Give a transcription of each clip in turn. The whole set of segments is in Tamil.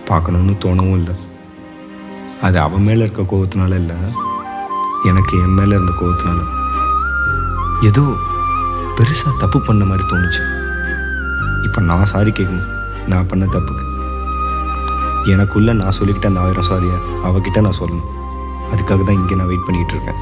பார்க்கணுன்னு தோணவும் இல்லை. அது அவன் மேலே இருக்க கோவத்தினால இல்லை, எனக்கு என் மேலே இருந்த கோவத்தினால. ஏதோ பெருசாக தப்பு பண்ண மாதிரி தோணுச்சு. இப்போ நான் சாரி கேட்கணும் நான் பண்ண தப்புக்கு. எனக்குள்ளே நான் சொல்லிக்கிட்ட அந்த 1000 சாரியை அவகிட்ட நான் சொல்லணும். அதுக்காக தான் இங்கே நான் வெயிட் பண்ணிக்கிட்டு இருக்கேன்.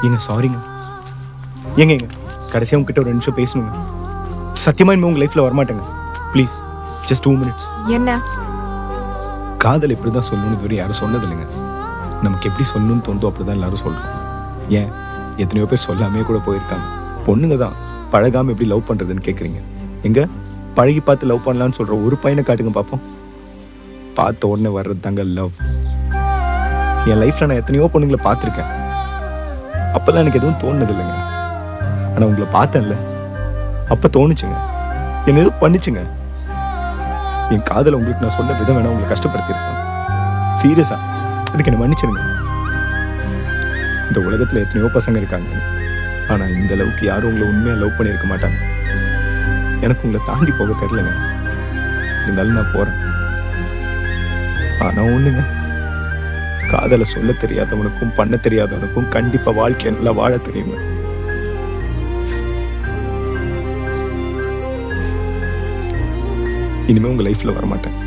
ஏங்க சாரிங்க. ஏங்க கடைசியாக உங்ககிட்ட ஒரு 2 நிமிஷம் பேசணுங்க. சத்தியமாக இனிமேல் உங்கள் லைஃப்பில் வரமாட்டேங்க. Please just 2 minutes. என்ன காதல் எப்படி தான் சொல்லணும்னு இதுவரை யாரும் சொன்னது இல்லைங்க. நமக்கு எப்படி சொல்லணும்னு தோணுதோ அப்படி தான் எல்லாரும் சொல்கிறோம். ஏன் எத்தனையோ பேர் சொல்லாமே கூட போயிருக்காங்க. பொண்ணுங்க தான் பழகாமல் எப்படி லவ் பண்ணுறதுன்னு கேட்குறீங்க. எங்கே பழகி பார்த்து லவ் பண்ணலான்னு சொல்கிற ஒரு பையனை காட்டுங்க பார்ப்போம். பார்த்த உடனே வர்றது தாங்க லவ். என் லைஃப்பில் நான் எத்தனையோ பொண்ணுங்களை பார்த்துருக்கேன். அப்போல்லாம் எனக்கு எதுவும் தோணுது இல்லைங்க. ஆனால் உங்களை பார்த்தேன்ல, அப்போ தோணுச்சுங்க. என்ன எதுவும் பண்ணிச்சுங்க. என் காதலை உங்களுக்கு நான் சொன்ன விதம் வேணா உங்களை கஷ்டப்படுத்திருக்கேன். சீரியஸா அதுக்கு என்ன மன்னிச்சிருங்க. இந்த உலகத்தில் எத்தனையோ பசங்க இருக்காங்க, ஆனால் இந்த அளவுக்கு யாரும் உங்களை உண்மையாக லவ் பண்ணியிருக்க மாட்டாங்க. எனக்கு உங்களை தாண்டி போக தெரிலங்க. இருந்தாலும் நான் போகிறேன். ஆனால் ஒன்றுங்க, காதலை சொல்ல தெரியாதவனுக்கும் பண்ண தெரியாதவனுக்கும் கண்டிப்பாக வாழ்க்கை நல்லா வாழ தெரியுங்க. இனிமே உங்க லைஃப்ல வரமாட்டேன்.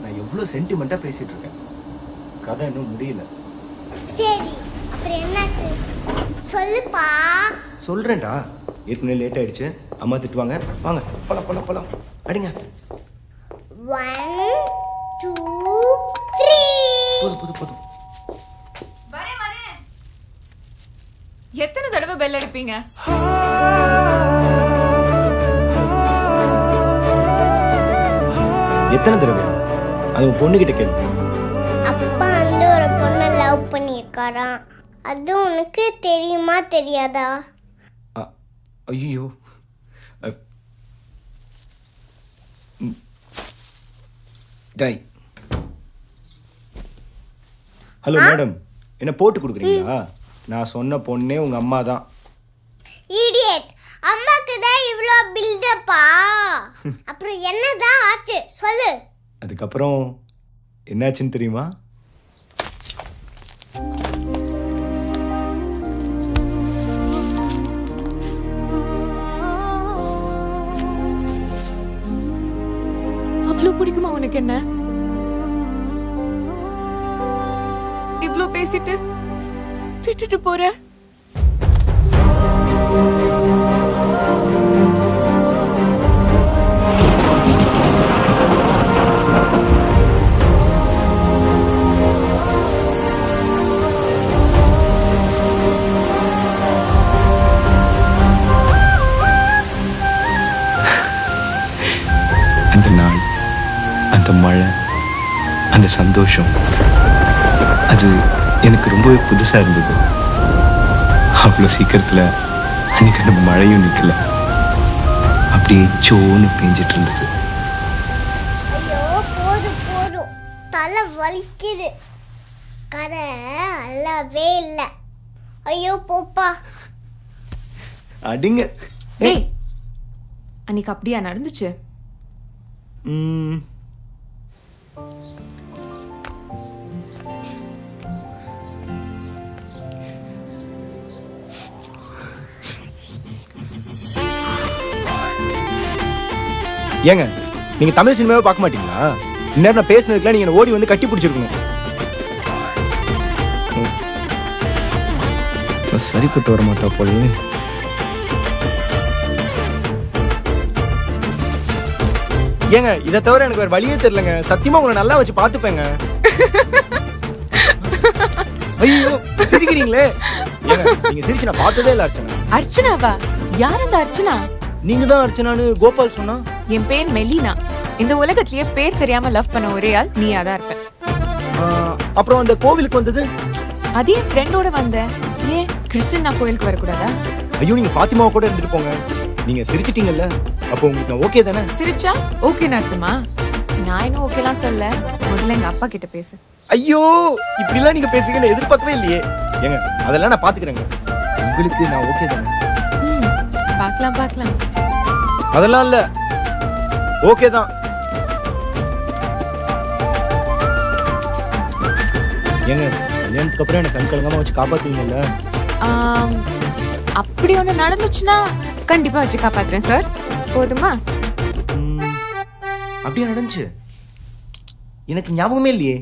நான் எவ்வளவு சென்டிமெண்டா பேசிட்டு இருக்கேன். கதை இன்னும் முடியல. சரி, அப்புறம் என்னாச்சு சொல்லுப்பா. சொல்றேன்டா. ஏற்கனவே லேட் ஆயிடுச்சு. அம்மா திட்டுவாங்க. வாங்க போலாம் போலாம் போலாம். அடிங்க. 1 2 3. போதும். வரேன். எத்தனை தடவை பெல் அடிப்பீங்க? எத்தனை தடவை? அது உன் பொண்ணுகிட்ட கேளு. அப்பா வந்து ஒரு பொண்ணை லவ் பண்ணியிருக்காராம். அது உனக்கு தெரியுமா தெரியாதா? ஐயோ, டை. ஹலோ மேடம், என்ன போட்டு கொடுக்குறீங்களா? நான் சொன்ன பொண்ணே உங்க அம்மா தான். இடியட், அம்மாக்கு தான் இவ்ளோ பில்டப்பா. அப்புறம் என்னதான் ஆச்சு சொல்லு. அதுக்கப்புறம் என்னாச்சுன்னு தெரியுமா? அவ்வளவு பிடிக்குமா உனக்கு? என்ன இவ்ளோ பேசிட்டு விட்டுட்டு போற? அந்த நாள், அந்த மழை, அந்த சந்தோஷம், அது எனக்கு ரொம்பவே புதுசாக இருந்தது. அவ்வளோ சீக்கிரத்தில் அன்றைக்கி அந்த மழையும் நிற்கல, அப்படியே சோன்னு பெஞ்சிட்டு இருந்தது. ஐயோ போதும், தலை வலிக்குது. கதை அல்லவே இல்லை. ஐயோ போப்பா. அடிங்க. டேய், அன்னைக்கு அப்படியா நடந்துச்சு? ஏங்க, நீங்க தமிழ் சினிமாவே பார்க்க மாட்டீங்களா? இந்நேரம் நான் பேசினதுக்குலாம் நீங்க ஓடி வந்து கட்டி பிடிச்சிருக்கணும். சரிப்பட்டு வர மாட்டா போல. ஏங்க, இதை தவிர எனக்கு வேற வழியே தெரியலங்க. சத்தியமா உங்களை நல்லா வச்சு பார்த்துப்பேங்க. ஐயோ சிரிக்கிறீங்களே. ஏங்க நீங்க சிரிச்சு நான் பார்த்ததே இல்ல அர்ச்சனா. அர்ச்சனாவா? யார் அந்த அர்ச்சனா? நீங்க தான் அர்ச்சனான்னு கோபால் சொன்னா. என் பேர் மெலினா. இந்த உலகத்திலேயே பேர் தெரியாம லவ் பண்ண ஒரே ஆள் நீயா தான் இருப்ப. அப்புறம் அந்த கோவிலுக்கு வந்தது அதே என் ஃப்ரெண்டோட வந்தேன். ஏன் கிறிஸ்டின் நான் கோயிலுக்கு வரக்கூடாதா? ஐயோ நீங்க ஃபாத்திமாவை கூட இருந்துட்டு போங்க. நீங்க சிரிச்சிட்டீங்கல்ல, அப்போ உங்களுக்கு நான் ஓகே தானே? சிரிச்சா ஓகேன்னு அர்த்தமா? நான் இன்னும் ஓகேலாம் சொல்ல. முதல்ல எங்க அப்பா கிட்ட பேசு. ஐயோ இப்படிலாம் நீங்க பேசுவீங்கன்னு எதிர்பார்க்கவே இல்லையே. ஏங்க அதெல்லாம் நான் பாத்துக்கிறேங்க. உங்களுக்கு நான் ஓகே தானே? பார்க்கலாம் பார்க்கலாம். அதெல்லாம் இல்ல, ஓகே தான். ஏங்க கல்யாணத்துக்கு அப்புறம் எனக்கு கண் கலங்காம வச்சு காப்பாத்துவீங்கல்ல? அப்படி ஒண்ணு நடந்துச்சுன்னா கண்டிப்பா வச்சு காப்பாத்துறேன் சார். போதுமா? அப்படியே நடந்துச்சு? எனக்கு ஞாபகமே இல்லையே.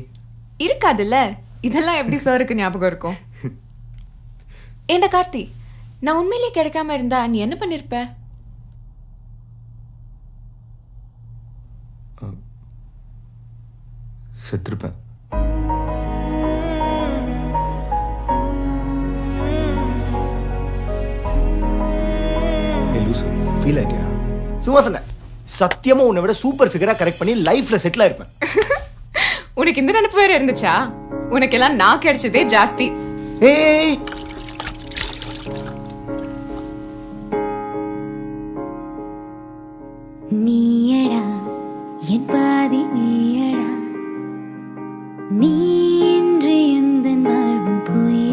இருக்காதுல்ல, இதெல்லாம் எப்படி சாருக்கு ஞாபகம் இருக்கும்? ஏண்டா கார்த்தி, நான் உண்மையிலேயே கிடைக்காம இருந்தா நீ என்ன பண்ணிருப்ப? செத்துருப்பேன். ஃபீல் ஆயிட்டியா? சும்மா சொன்னேன். சத்தியமா உன்னை விட சூப்பர் ஃபிகரா கரெக்ட் பண்ணி லைஃப்ல செட்டில் ஆயிருப்பேன். உனக்கு இந்த நினைப்பு வேற இருந்துச்சா? உனக்கு எல்லாம் நான் கிடைச்சதே ஜாஸ்தி. ஏய்